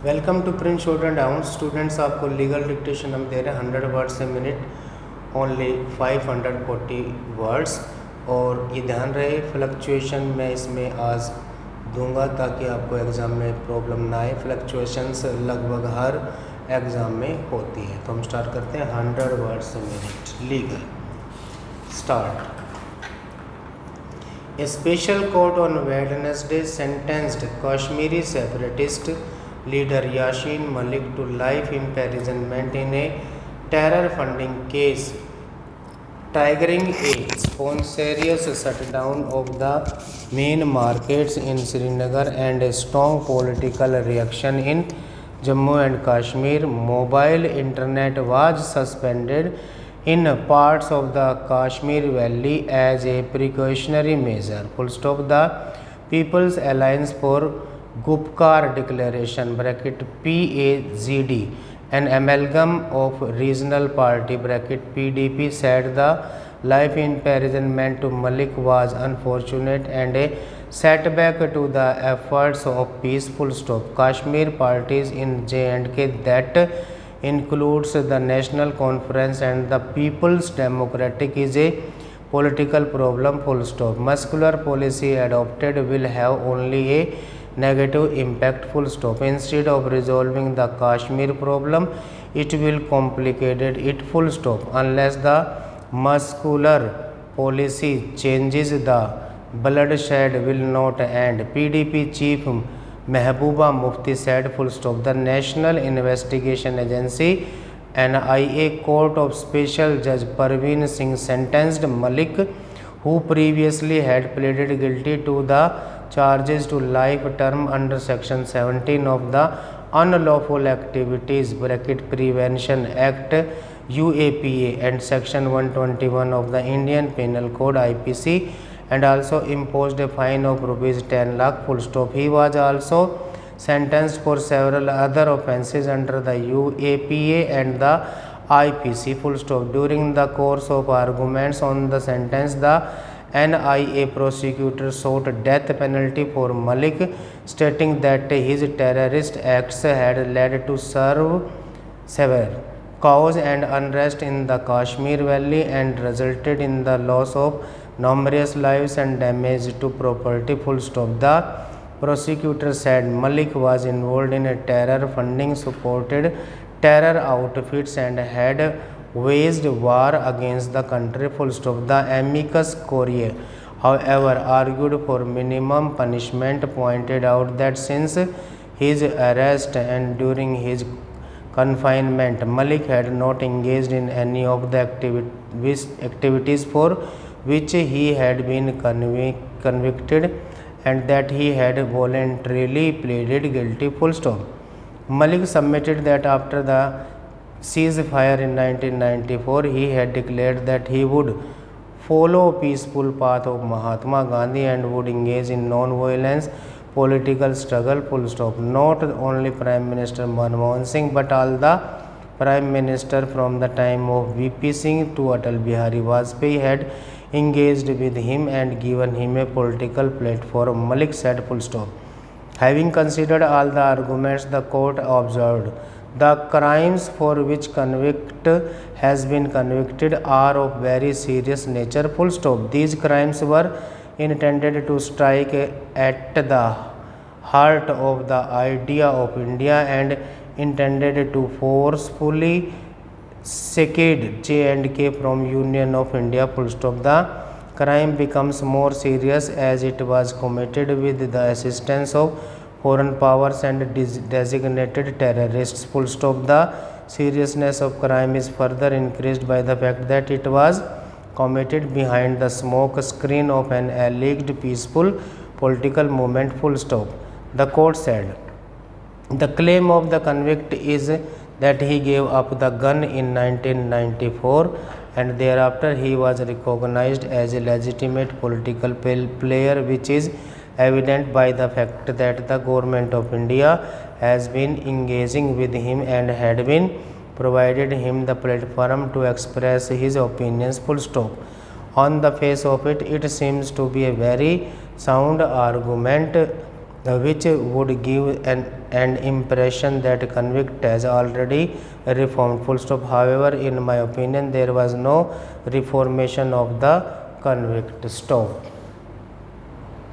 Welcome to Prince short and down. Students, आपको legal dictation हम दे रहे हैं 100 words a minute, only 540 words. और ये ध्यान रहे फ्लक्चुएशन मैं इसमें आज दूंगा ताकि आपको एग्ज़ाम में प्रॉब्लम ना आए। फ्लक्चुएशंस लगभग हर एग्ज़ाम में होती है। तो हम स्टार्ट करते हैं 100 words a minute legal. Start. A special court on Wednesday sentenced Kashmiri separatist leader Yassin Malik to life imprisonment in a terror funding case, triggering a spontaneous shutdown of the main markets in Srinagar and a strong political reaction in Jammu and Kashmir. Mobile internet was suspended in parts of the Kashmir Valley as a precautionary measure. Full stop. The People's Alliance for Gupkar Declaration (PAGD), an amalgam of regional party (PDP), said the life imprisonment to Malik was unfortunate and a setback to the efforts of peaceful stop. Kashmir parties in J&K that includes the National Conference and the People's Democratic is a political problem. Full stop. Muscular policy adopted will have only a negative impact. Full stop. Instead of resolving the Kashmir problem, it will complicate it. Full stop. Unless the muscular policy changes, the bloodshed will not end. PDP chief Mehbooba Mufti said. Full stop. The National Investigation Agency NIA Court of Special Judge Parveen Singh sentenced Malik, who previously had pleaded guilty to the charges, to life term under Section 17 of the Unlawful Activities (Prevention Act) UAPA and Section 121 of the Indian Penal Code IPC, and also imposed a fine of rupees 10 lakh. Full stop. He was also sentenced for several other offences under the UAPA and the IPC. Full stop. During the course of arguments on the sentence, the NIA prosecutor sought death penalty for Malik, stating that his terrorist acts had led to severe chaos and unrest in the Kashmir Valley and resulted in the loss of numerous lives and damage to property. Full stop. The prosecutor said Malik was involved in a terror funding, supported terror outfits and had waged war against the country. Full stop. The amicus curiae, however, argued for minimum punishment, pointed out that since his arrest and during his confinement, Malik had not engaged in any of the activities for which he had been convicted, and that he had voluntarily pleaded guilty. Full stop. Malik submitted that after the ceasefire in 1994, he had declared that he would follow peaceful path of Mahatma Gandhi and would engage in non-violence political struggle. Full stop. Not only Prime Minister Manmohan Singh but all the Prime Minister from the time of VP Singh to Atal Bihari Vajpayee had engaged with him and given him a political platform. Malik said. Full stop. Having considered all the arguments, the court observed the crimes for which convict has been convicted are of very serious nature. Full stop. These crimes were intended to strike at the heart of the idea of India and intended to forcefully secede J&K from Union of India. Full stop. The crime becomes more serious as it was committed with the assistance of foreign powers and designated terrorists. Full stop. The seriousness of crime is further increased by the fact that it was committed behind the smoke screen of an alleged peaceful political movement. Full stop. The court said the claim of the convict is that he gave up the gun in 1994 and thereafter he was recognized as a legitimate political player, which is evident by the fact that the government of India has been engaging with him and had been provided him the platform to express his opinions. Full stop. On the face of it, it seems to be a very sound argument which would give an and impression that convict has already reformed. Full stop. However, in my opinion, there was no reformation of the convict. Stop.